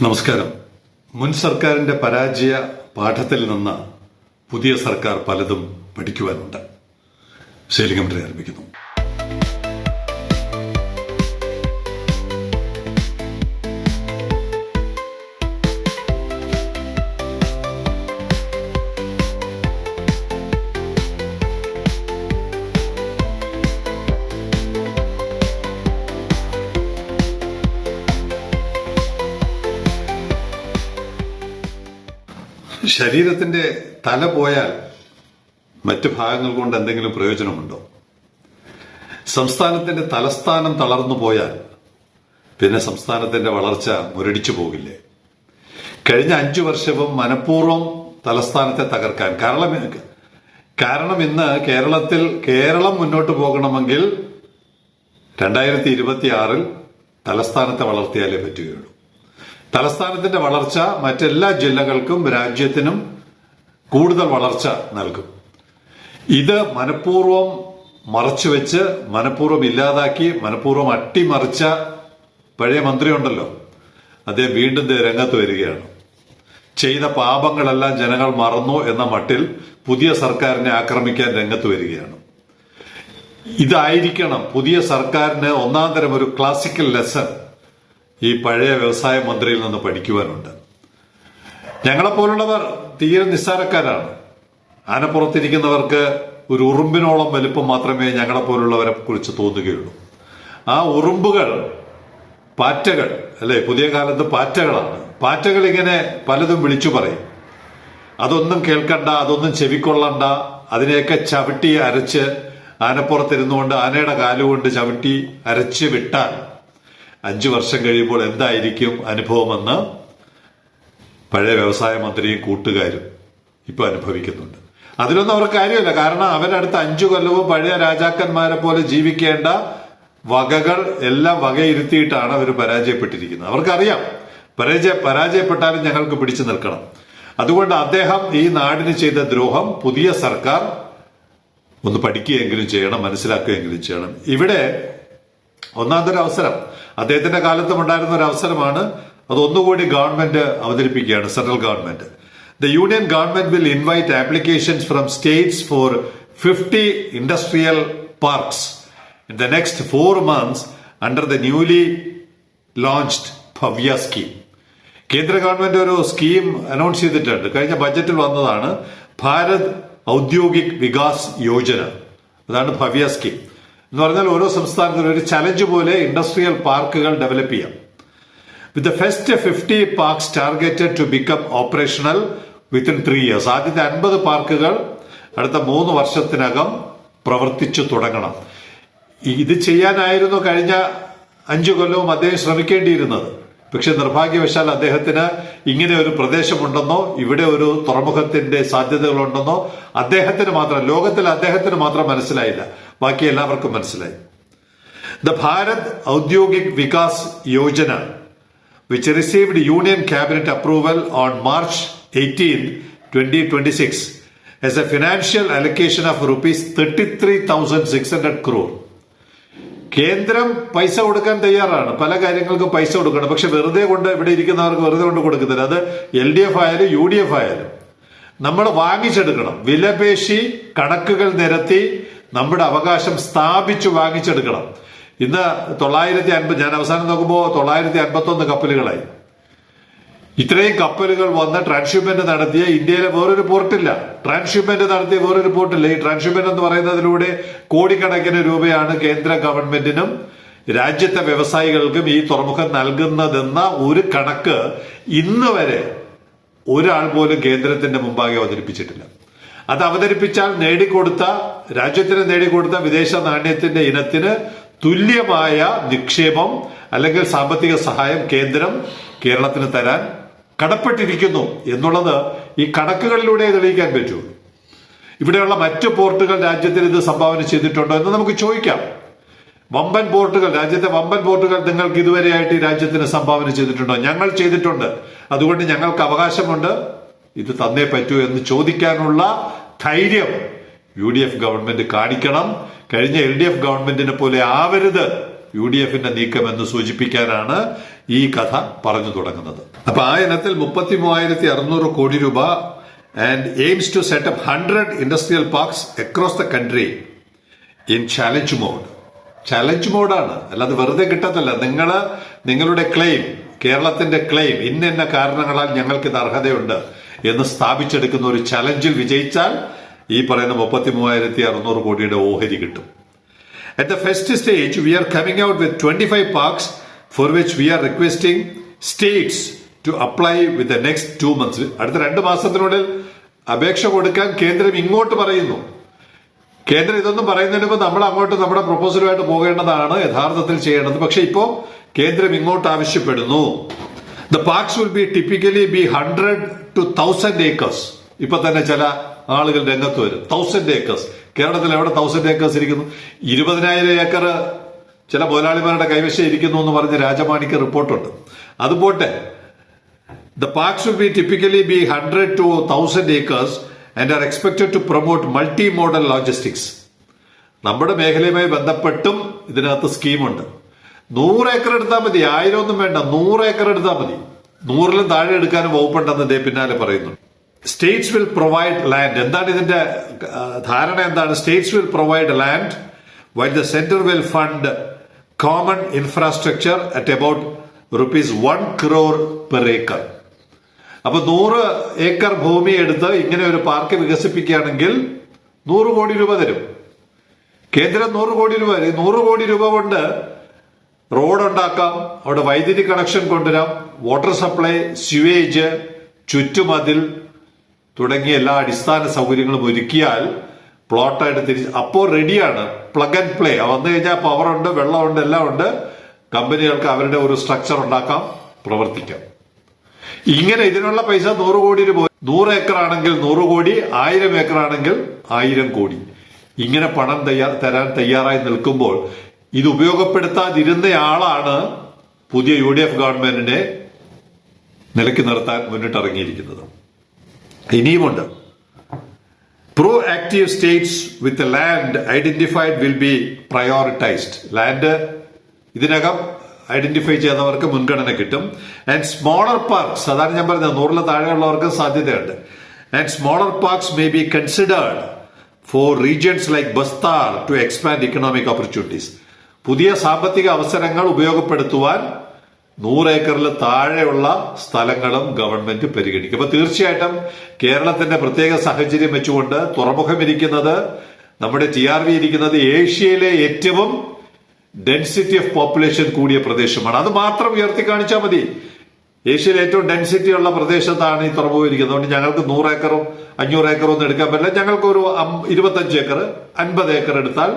നമസ്കാരം. മുൻ സർക്കാരിന്റെ പരാജയ പാഠത്തിൽ നിന്ന് പുതിയ സർക്കാർ പലതും പഠിക്കുവാനുണ്ട്. ശൈലിംഗം ആരംഭിക്കുന്നു. ശരീരത്തിന്റെ തല പോയാൽ മറ്റു ഭാഗങ്ങൾ കൊണ്ട് എന്തെങ്കിലും പ്രയോജനമുണ്ടോ? സംസ്ഥാനത്തിന്റെ തലസ്ഥാനം തളർന്നു പോയാൽ പിന്നെ സംസ്ഥാനത്തിന്റെ വളർച്ച മുരടിച്ചു പോകില്ലേ? കഴിഞ്ഞ 5 വർഷവും മനഃപൂർവ്വം തലസ്ഥാനത്തെ തകർക്കാൻ കാരണം ഇന്ന് കേരളം മുന്നോട്ട് പോകണമെങ്കിൽ 2026 തലസ്ഥാനത്തെ വളർത്തിയാലേ പറ്റുകയുള്ളൂ. തലസ്ഥാനത്തിന്റെ വളർച്ച മറ്റെല്ലാ ജില്ലകൾക്കും രാജ്യത്തിനും കൂടുതൽ വളർച്ച നൽകും. ഇത് മനഃപൂർവ്വം മറച്ചുവെച്ച് മനഃപൂർവ്വം ഇല്ലാതാക്കി മനഃപൂർവ്വം അട്ടിമറിച്ച പഴയ മന്ത്രിയുണ്ടല്ലോ, അദ്ദേഹം വീണ്ടും രംഗത്ത് വരികയാണ്. ചെയ്ത പാപങ്ങളെല്ലാം ജനങ്ങൾ മറന്നു എന്ന മട്ടിൽ പുതിയ സർക്കാരിനെ ആക്രമിക്കാൻ രംഗത്ത് വരികയാണ്. ഇതായിരിക്കണം പുതിയ സർക്കാരിന് ഒന്നാം തരം ഒരു ക്ലാസിക്കൽ ലെസൺ ഈ പഴയ വ്യവസായ മന്ത്രിയിൽ നിന്ന് പഠിക്കുവാനുണ്ട്. ഞങ്ങളെപ്പോലുള്ളവർ തീരെ നിസ്സാരക്കാരാണ്. ആനപ്പുറത്തിരിക്കുന്നവർക്ക് ഒരു ഉറുമ്പിനോളം വലിപ്പം മാത്രമേ ഞങ്ങളെപ്പോലുള്ളവരെ കുറിച്ച് തോന്നുകയുള്ളൂ. ആ ഉറുമ്പുകൾ പാറ്റകൾ അല്ലെ, പുതിയ കാലത്ത് പാറ്റകളാണ്. പാറ്റകൾ ഇങ്ങനെ പലതും വിളിച്ചു പറയും. അതൊന്നും കേൾക്കണ്ട, അതൊന്നും ചെവിക്കൊള്ളണ്ട, അതിനെയൊക്കെ ചവിട്ടി അരച്ച് ആനപ്പുറത്തിരുന്നുകൊണ്ട് ആനയുടെ കാലുകൊണ്ട് ചവിട്ടി അരച്ച് വിട്ടാൽ 5 വർഷം കഴിയുമ്പോൾ എന്തായിരിക്കും അനുഭവമെന്ന് പഴയ വ്യവസായ മന്ത്രിയും കൂട്ടുകാരും ഇപ്പൊ അനുഭവിക്കുന്നുണ്ട്. അതിലൊന്നും അവർക്ക് കാര്യമില്ല. കാരണം അവരടുത്ത 5 കൊല്ലവും പഴയ രാജാക്കന്മാരെ പോലെ ജീവിക്കേണ്ട വകകൾ എല്ലാം വകയിരുത്തിയിട്ടാണ് അവർ പരാജയപ്പെട്ടിരിക്കുന്നത്. അവർക്കറിയാം പരാജയപ്പെട്ടാലും ഞങ്ങൾക്ക് പിടിച്ചു നിൽക്കണം. അതുകൊണ്ട് അദ്ദേഹം ഈ നാടിന് ചെയ്ത ദ്രോഹം പുതിയ സർക്കാർ ഒന്ന് പഠിക്കുകയെങ്കിലും ചെയ്യണം, മനസ്സിലാക്കുകയെങ്കിലും ചെയ്യണം. ഇവിടെ ഒന്നാമതൊരു അവസരം അദ്ദേഹത്തിന്റെ കാലത്തും ഉണ്ടായിരുന്ന ഒരു അവസരമാണ്. അതൊന്നുകൂടി ഗവൺമെന്റ് അവതരിപ്പിക്കുകയാണ്, central government. The union government will invite applications from States four 50 industrial parks in the next 4 months under the newly launched Bhavya scheme. കേന്ദ്ര ഗവൺമെന്റ് ഒരു സ്കീം അനൗൺസ് ചെയ്തിട്ടുണ്ട്. കഴിഞ്ഞ ബജറ്റിൽ വന്നതാണ്. ഭാരത് ഔദ്യോഗിക് വികാസ് യോജന. അതാണ് ഭവ്യ സ്കീം എന്ന് പറഞ്ഞാൽ ഓരോ സംസ്ഥാനത്തിനും ഒരു ചലഞ്ച് പോലെ ഇൻഡസ്ട്രിയൽ പാർക്കുകൾ ഡെവലപ്പ് ചെയ്യാം. With the first 50 parks targeted to become operational within 3 years. ആദ്യത്തെ 50 പാർക്കുകൾ അടുത്ത 3 വർഷത്തിനകം പ്രവർത്തിച്ചു തുടങ്ങണം. ഇത് ചെയ്യാനായിരുന്നു കഴിഞ്ഞ 5 കൊല്ലവും അദ്ദേഹം ശ്രമിക്കേണ്ടിയിരുന്നത്. പക്ഷെ നിർഭാഗ്യവശാൽ അദ്ദേഹത്തിന് ഇങ്ങനെ ഒരു പ്രദേശമുണ്ടെന്നോ ഇവിടെ ഒരു തുറമുഖത്തിന്റെ സാധ്യതകളുണ്ടെന്നോ ലോകത്തിൽ അദ്ദേഹത്തിന് മാത്രം മനസ്സിലായില്ല, ബാക്കി എല്ലാവർക്കും മനസ്സിലായി. The Bharat Audyogik Vikas Yojana which received union cabinet approval on March 18, 2026 as a financial allocation of rupees 33,600 crore. കേന്ദ്രം പൈസ കൊടുക്കാൻ തയ്യാറാണ്, പല കാര്യങ്ങൾക്കും പൈസ കൊടുക്കണം. പക്ഷെ ഇവിടെ ഇരിക്കുന്നവർക്ക് വെറുതെ കൊണ്ട് കൊടുക്കുന്നില്ല. അത് LDF ആയാലും UDF ആയാലും നമ്മൾ വാങ്ങിച്ചെടുക്കണം. വിലപേശി കണക്കുകൾ നിരത്തി നമ്മുടെ അവകാശം സ്ഥാപിച്ചു വാങ്ങിച്ചെടുക്കണം. ഇന്ന് 950, ഞാൻ അവസാനം നോക്കുമ്പോൾ 951 കപ്പലുകളായി. ഇത്രയും കപ്പലുകൾ വന്ന് ട്രാൻസ്ഷിപ്മെന്റ് നടത്തിയ ഇന്ത്യയിലെ വേറൊരു പോർട്ടില്ല. ട്രാൻസ്ഷിപ്മെന്റ് നടത്തിയ വേറൊരു പോർട്ടില്ല. ഈ ട്രാൻസ്ഷിപ്മെന്റ് എന്ന് പറയുന്നതിലൂടെ കോടിക്കണക്കിന് രൂപയാണ് കേന്ദ്ര ഗവൺമെന്റിനും രാജ്യത്തെ വ്യവസായികൾക്കും ഈ തുറമുഖം നൽകുന്നതെന്ന ഒരു കണക്ക് ഇന്ന് വരെ ഒരാൾ പോലും കേന്ദ്രത്തിന്റെ മുമ്പാകെ അവതരിപ്പിച്ചിട്ടില്ല. അത് അവതരിപ്പിച്ചാൽ രാജ്യത്തിന് നേടിക്കൊടുത്ത വിദേശ നാണ്യത്തിന്റെ ഇനത്തിന് തുല്യമായ നിക്ഷേപം അല്ലെങ്കിൽ സാമ്പത്തിക സഹായം കേന്ദ്രം കേരളത്തിന് തരാൻ കടപ്പെട്ടിരിക്കുന്നു എന്നുള്ളത് ഈ കണക്കുകളിലൂടെ തെളിയിക്കാൻ പറ്റൂ. ഇവിടെയുള്ള മറ്റു പോർട്ടുകൾ രാജ്യത്തിന് ഇത് സംഭാവന ചെയ്തിട്ടുണ്ടോ എന്ന് നമുക്ക് ചോദിക്കാം. രാജ്യത്തെ വമ്പൻ പോർട്ടുകൾ നിങ്ങൾക്ക് ഇതുവരെയായിട്ട് ഈ രാജ്യത്തിന് സംഭാവന ചെയ്തിട്ടുണ്ടോ? ഞങ്ങൾ ചെയ്തിട്ടുണ്ട്, അതുകൊണ്ട് ഞങ്ങൾക്ക് അവകാശമുണ്ട്, ഇത് തന്നേ പറ്റൂ എന്ന് ചോദിക്കാനുള്ള ധൈര്യം UDF ഗവൺമെന്റ് കാണിക്കണം. കഴിഞ്ഞ LDF ഗവൺമെന്റിനെ പോലെ ആവരുത് UDFന്റെ നീക്കമെന്ന് സൂചിപ്പിക്കാനാണ് ഈ കഥ പറഞ്ഞു തുടങ്ങുന്നത്. അപ്പൊ ആ ഇനത്തിൽ 33,600 കോടി രൂപ and aims to set up 100 industrial parks across the country in challenge mode. Challenge മോഡാണ്, അല്ലാതെ വെറുതെ കിട്ടത്തില്ല. നിങ്ങളുടെ ക്ലെയിം, കേരളത്തിന്റെ ക്ലെയിം, ഇന്ന കാരണങ്ങളാൽ ഞങ്ങൾക്ക് ഇത് അർഹതയുണ്ട് എന്ന് സ്ഥാപിച്ചെടുക്കുന്ന ഒരു ചലഞ്ചിൽ വിജയിച്ചാൽ ഈ പറയുന്ന 33,600 കോടിയുടെ ഓഹരി കിട്ടും. At the first stage, we are coming out with 25 parks for which we are requesting states to apply with the next 2 months. അടുത്ത 2 മാസത്തിനുള്ളിൽ അപേക്ഷ കൊടുക്കാൻ കേന്ദ്രം ഇങ്ങോട്ട് പറയുന്നു. കേന്ദ്രം ഇതൊന്നും പറയുന്നതിന് മുമ്പ് നമ്മൾ അങ്ങോട്ട് നമ്മുടെ പ്രൊപ്പോസലുമായിട്ട് പോകേണ്ടതാണ് യഥാർത്ഥത്തിൽ ചെയ്യേണ്ടത്. പക്ഷെ ഇപ്പോ കേന്ദ്രം ഇങ്ങോട്ട് ആവശ്യപ്പെടുന്നു. The parks will be typically be 100 to 1,000 acres. ഇപ്പൊ തന്നെ ചില ആളുകൾ രംഗത്ത് വരും. 1,000 acres. കേരളത്തിൽ എവിടെ 1,000 acres ഇരിക്കുന്നു? 20,000 ഏക്കർ ചില മുതലാളിമാരുടെ കൈവശം ഇരിക്കുന്നു എന്ന് പറഞ്ഞ് രാജമാണിക്ക് റിപ്പോർട്ടുണ്ട്. അതുപോട്ടെ, the parks will be typically be 100 to 1,000 acres and are expected to promote multi-modal logistics. നമ്മുടെ മേഖലയുമായി ബന്ധപ്പെട്ടും ഇതിനകത്ത് സ്കീമുണ്ട്. 100 ഏക്കർ എടുത്താൽ മതി, 1000 ഒന്നും വേണ്ട, 100 ഏക്കർ എടുത്താൽ മതി. 100-ലും താഴെ എടുക്കാനും വകുപ്പുണ്ടെന്ന് ഇതേ പിന്നാലെ പറയുന്നു. States will provide land. എന്താണ് ഇതിന്റെ ധാരണ? എന്താണ്? States will provide land while the centre will fund common infrastructure at about ₹1 crore per acre. അപ്പൊ 100 ഏക്കർ ഭൂമി എടുത്ത് ഇങ്ങനെ ഒരു പാർക്ക് വികസിപ്പിക്കുകയാണെങ്കിൽ 100 കോടി രൂപ തരും കേന്ദ്രം. 100 കോടി രൂപ. 100 കോടി രൂപ കൊണ്ട് റോഡ് ഉണ്ടാക്കാം, അവിടെ വൈദ്യുതി കണക്ഷൻ കൊണ്ടുവരാം, വാട്ടർ സപ്ലൈ, സ്യൂവേജ്, ചുറ്റുമതിൽ തുടങ്ങിയ എല്ലാ അടിസ്ഥാന സൗകര്യങ്ങളും ഒരുക്കിയാൽ പ്ലോട്ടായിട്ട് തിരിച്ച് അപ്പോൾ റെഡിയാണ്. Plug and play. വന്നു കഴിഞ്ഞാൽ പവറുണ്ട്, വെള്ളമുണ്ട്, എല്ലാം ഉണ്ട്. കമ്പനികൾക്ക് അവരുടെ ഒരു സ്ട്രക്ചർ ഉണ്ടാക്കാം, പ്രവർത്തിക്കാം. ഇങ്ങനെ ഇതിനുള്ള പൈസ 100 കോടി രൂപ. 100 ഏക്കർ ആണെങ്കിൽ 100 കോടി, 1000 ഏക്കർ ആണെങ്കിൽ 1000 കോടി. ഇങ്ങനെ പണം തരാൻ തയ്യാറായി നിൽക്കുമ്പോൾ ഇത് ഉപയോഗപ്പെടുത്താതിരുന്നയാളാണ് പുതിയ UDF ഗവൺമെന്റിനെ നിലയ്ക്ക് നിർത്താൻ മുന്നിട്ടിറങ്ങിയിരിക്കുന്നത്. ഇനിയുമുണ്ട്. Proactive states with land identified will be prioritised. Land ഇതിനകം ഐഡന്റിഫൈ ചെയ്തവർക്ക് മുൻഗണന കിട്ടും. ആൻഡ് സ്മോളർ പാർക്സ്, അതാണ് ഞാൻ പറഞ്ഞത്, 100-ൽ താഴെയുള്ളവർക്ക് സാധ്യതയുണ്ട്. And smaller parks may be considered for regions like Bastar to expand economic opportunities. പുതിയ സാമ്പത്തിക അവസരങ്ങൾ ഉപയോഗപ്പെടുത്തുവാൻ 100 ഏക്കറിൽ താഴെയുള്ള സ്ഥലങ്ങളും ഗവൺമെന്റ് പരിഗണിക്കും. അപ്പൊ തീർച്ചയായിട്ടും കേരളത്തിന്റെ പ്രത്യേക സാഹചര്യം വെച്ചുകൊണ്ട് തുറമുഖം ഇരിക്കുന്നത്, നമ്മുടെ TRV ഇരിക്കുന്നത് ഏഷ്യയിലെ ഏറ്റവും ഡെൻസിറ്റി ഓഫ് പോപ്പുലേഷൻ കൂടിയ പ്രദേശമാണ്. അത് മാത്രം ഉയർത്തി കാണിച്ചാൽ മതി. ഏഷ്യയിലെ ഏറ്റവും ഡെൻസിറ്റി ഉള്ള പ്രദേശത്താണ് ഈ തുറമുഖം ഇരിക്കുന്നത്. അതുകൊണ്ട് ഞങ്ങൾക്ക് 100 ഏക്കറും 500 ഏക്കറും ഒന്നും എടുക്കാൻ പറ്റില്ല. ഞങ്ങൾക്ക് ഒരു 25 ഏക്കർ 50 ഏക്കർ എടുത്താൽ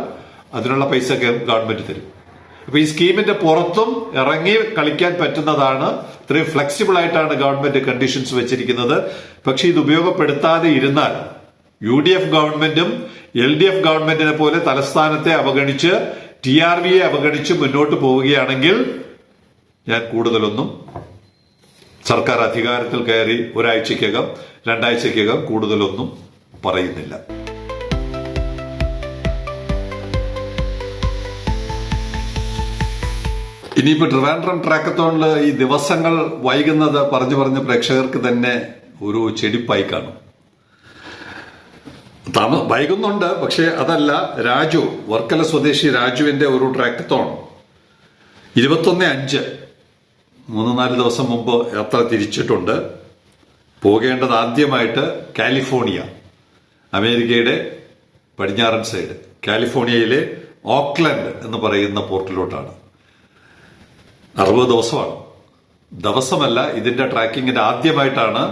അതിനുള്ള പൈസ ഗവൺമെന്റ് തരും. അപ്പൊ ഈ സ്കീമിന്റെ പുറത്തും ഇറങ്ങി കളിക്കാൻ പറ്റുന്നതാണ്. ഇത്രയും ഫ്ലെക്സിബിൾ ആയിട്ടാണ് ഗവൺമെന്റ് കണ്ടീഷൻസ് വെച്ചിരിക്കുന്നത്. പക്ഷെ ഇത് ഉപയോഗപ്പെടുത്താതെ ഇരുന്നാൽ UDF ഗവൺമെന്റും LDF ഗവൺമെന്റിനെ പോലെ തലസ്ഥാനത്തെ അവഗണിച്ച് TRVയെ അവഗണിച്ച് മുന്നോട്ട് പോവുകയാണെങ്കിൽ ഞാൻ കൂടുതലൊന്നും സർക്കാർ അധികാരത്തിൽ കയറി ഒരാഴ്ചക്കകം 2 ആഴ്ചക്കകം കൂടുതലൊന്നും പറയുന്നില്ല. ഇനിയിപ്പോ ട്രിവാൻഡ്രം ട്രാക്കത്തോണില് ഈ ദിവസങ്ങൾ വൈകുന്നത് പറഞ്ഞ് പ്രേക്ഷകർക്ക് തന്നെ ഒരു ചെടിപ്പായി കാണും. വൈകുന്നുണ്ട്. പക്ഷെ അതല്ല, രാജു, വർക്കല സ്വദേശി രാജുവിന്റെ ഒരു ട്രാക്കത്തോൺ 21/5 3-4 ദിവസം മുമ്പ് യാത്ര തിരിച്ചിട്ടുണ്ട്. പോകേണ്ടത് ആദ്യമായിട്ട് കാലിഫോർണിയ, അമേരിക്കയുടെ പടിഞ്ഞാറൻ സൈഡ്, കാലിഫോർണിയയിലെ ഓക്ലൻഡ് എന്ന് പറയുന്ന പോർട്ടിലോട്ടാണ്. 60 ദിവസമാണ്. ദിവസമല്ല, ഇതിന്റെ ട്രാക്കിങ്ങിന്റെ ആദ്യമായിട്ടാണ്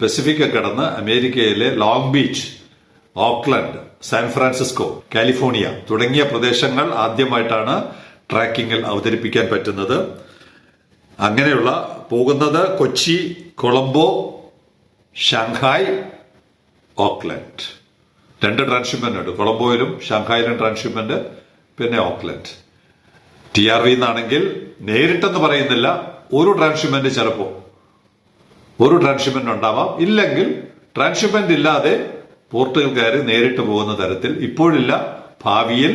പസഫിക് കടന്ന് അമേരിക്കയിലെ long beach, Auckland, San Francisco, California തുടങ്ങിയ പ്രദേശങ്ങൾ ആദ്യമായിട്ടാണ് ട്രാക്കിങ്ങിൽ അവതരിപ്പിക്കാൻ പറ്റുന്നത്. അങ്ങനെയുള്ള പോകുന്നത് Kochi, Colombo, Shanghai, Auckland. 2 transshipment ഉണ്ട്. കൊളംബോയിലും ഷാങ്ഹായിലും ട്രാൻസ്ഷിപ്മെന്റ്, പിന്നെ ഓക്ലൻഡ്. TRV എന്നാണെങ്കിൽ നേരിട്ടെന്ന് പറയുന്നില്ല, ഒരു ട്രാൻസ്ഷിപ്മെന്റ് ചിലപ്പോ ഒരു ട്രാൻസ്ഷിപ്മെന്റ് ഉണ്ടാവാം. ഇല്ലെങ്കിൽ ട്രാൻസ്ഷിപ്മെന്റ് ഇല്ലാതെ പോർട്ടുകൾ കയറി നേരിട്ട് പോകുന്ന തരത്തിൽ ഇപ്പോഴില്ല, ഭാവിയിൽ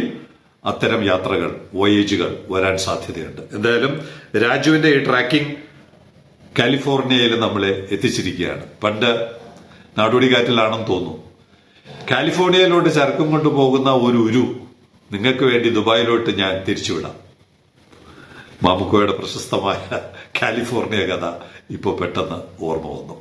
അത്തരം യാത്രകൾ, വോയേജുകൾ വരാൻ സാധ്യതയുണ്ട്. എന്തായാലും രാജുവിന്റെ ഈ ട്രാക്കിംഗ് കാലിഫോർണിയയിൽ നമ്മളെ എത്തിച്ചിരിക്കുകയാണ്. പണ്ട് നാടോടിക്കാറ്റിലാണെന്ന് തോന്നുന്നു, കാലിഫോർണിയയിലോട്ട് ചരക്കും കൊണ്ടുപോകുന്ന ഒരു ഉരു നിങ്ങൾക്ക് വേണ്ടി ദുബായിലോട്ട് ഞാൻ തിരിച്ചുവിടാം. മാമുക്കോയുടെ പ്രശസ്തമായ കാലിഫോർണിയ കഥ ഇപ്പോൾ പെട്ടെന്ന് ഓർമ്മ വന്നു.